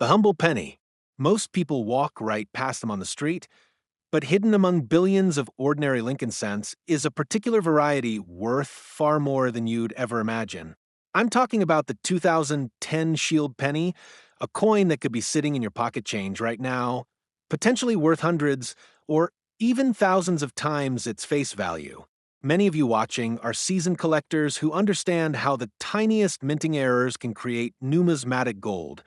The humble penny. Most people walk right past them on the street, but hidden among billions of ordinary Lincoln cents is a particular variety worth far more than you'd ever imagine. I'm talking about the 2010 Shield penny, a coin that could be sitting in your pocket change right now, potentially worth hundreds or even thousands of times its face value. Many of you watching are seasoned collectors who understand how the tiniest minting errors can create numismatic gold,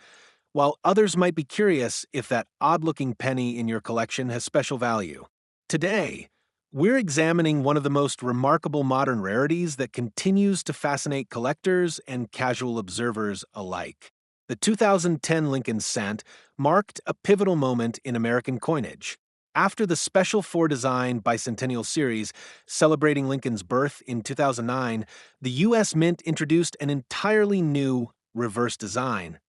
while others might be curious if that odd-looking penny in your collection has special value. Today, we're examining one of the most remarkable modern rarities that continues to fascinate collectors and casual observers alike. The 2010 Lincoln cent marked a pivotal moment in American coinage. After the Special 4 Design Bicentennial Series celebrating Lincoln's birth in 2009, the U.S. Mint introduced an entirely new reverse design.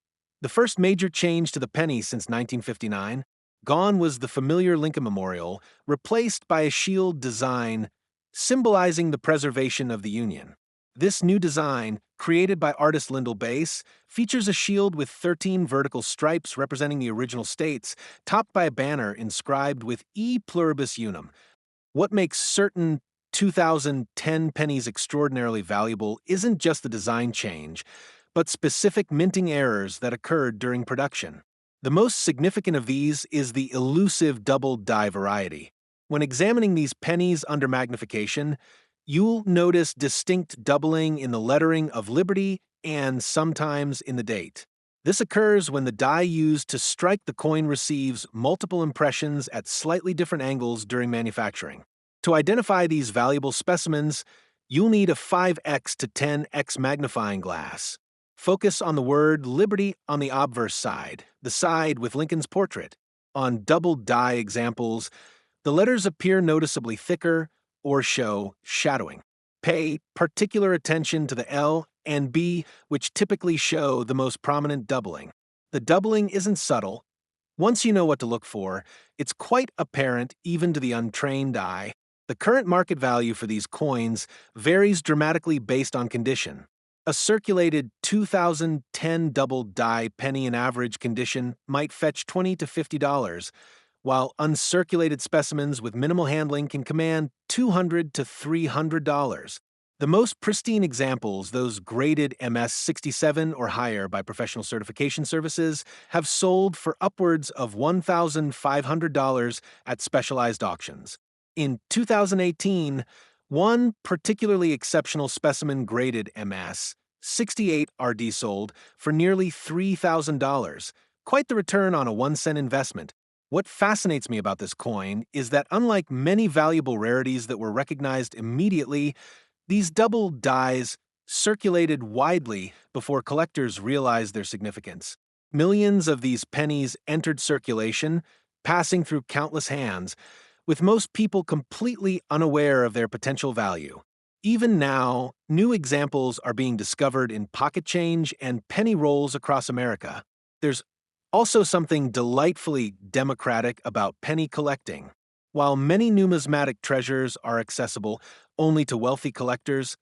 The first major change to the penny since 1959, gone was the familiar Lincoln Memorial, replaced by a shield design symbolizing the preservation of the Union. This new design, created by artist Lyndall Bass, features a shield with 13 vertical stripes representing the original states, topped by a banner inscribed with E Pluribus Unum. What makes certain 2010 pennies extraordinarily valuable isn't just the design change, but specific minting errors that occurred during production. The most significant of these is the elusive double die variety. When examining these pennies under magnification, you'll notice distinct doubling in the lettering of Liberty and sometimes in the date. This occurs when the die used to strike the coin receives multiple impressions at slightly different angles during manufacturing. To identify these valuable specimens, you'll need a 5x to 10x magnifying glass. Focus on the word Liberty on the obverse side, the side with Lincoln's portrait. On double die examples, the letters appear noticeably thicker or show shadowing. Pay particular attention to the L and B, which typically show the most prominent doubling. The doubling isn't subtle. Once you know what to look for, it's quite apparent even to the untrained eye. The current market value for these coins varies dramatically based on condition. A circulated 2010 double die penny in average condition might fetch $20 to $50, while uncirculated specimens with minimal handling can command $200 to $300. The most pristine examples, those graded MS 67 or higher by professional certification services, have sold for upwards of $1,500 at specialized auctions. In 2018, one particularly exceptional specimen graded MS 68 RD sold for nearly $3,000, quite the return on a 1-cent investment. What fascinates me about this coin is that unlike many valuable rarities that were recognized immediately, these double dies circulated widely before collectors realized their significance. Millions of these pennies entered circulation, passing through countless hands, with most people completely unaware of their potential value. Even now, new examples are being discovered in pocket change and penny rolls across America. There's also something delightfully democratic about penny collecting. While many numismatic treasures are accessible only to wealthy collectors,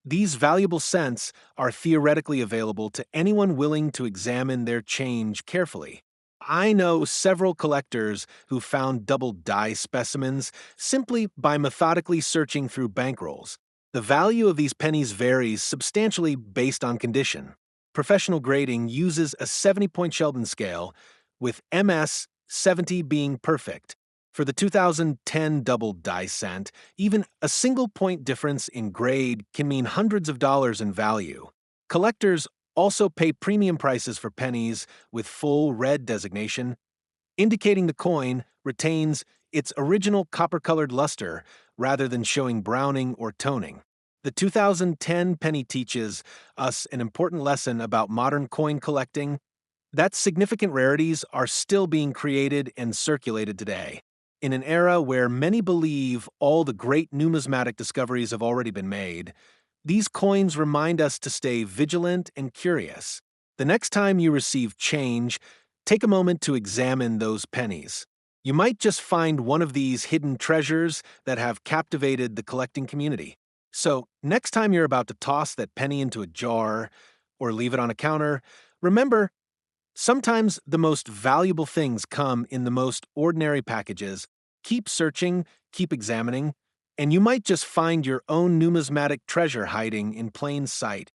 these valuable cents are theoretically available to anyone willing to examine their change carefully. I know several collectors who found double die specimens simply by methodically searching through bankrolls. The value of these pennies varies substantially based on condition. Professional grading uses a 70-point Sheldon scale, with MS 70 being perfect. For the 2010 double die cent, even a single point difference in grade can mean hundreds of dollars in value. Collectors also pay premium prices for pennies with full red designation, indicating the coin retains its original copper-colored luster rather than showing browning or toning. The 2010 penny teaches us an important lesson about modern coin collecting, that significant rarities are still being created and circulated today. In an era where many believe all the great numismatic discoveries have already been made, these coins remind us to stay vigilant and curious. The next time you receive change, take a moment to examine those pennies. You might just find one of these hidden treasures that have captivated the collecting community. So, next time you're about to toss that penny into a jar or leave it on a counter, remember, Sometimes the most valuable things come in the most ordinary packages. Keep searching, keep examining, and you might just find your own numismatic treasure hiding in plain sight.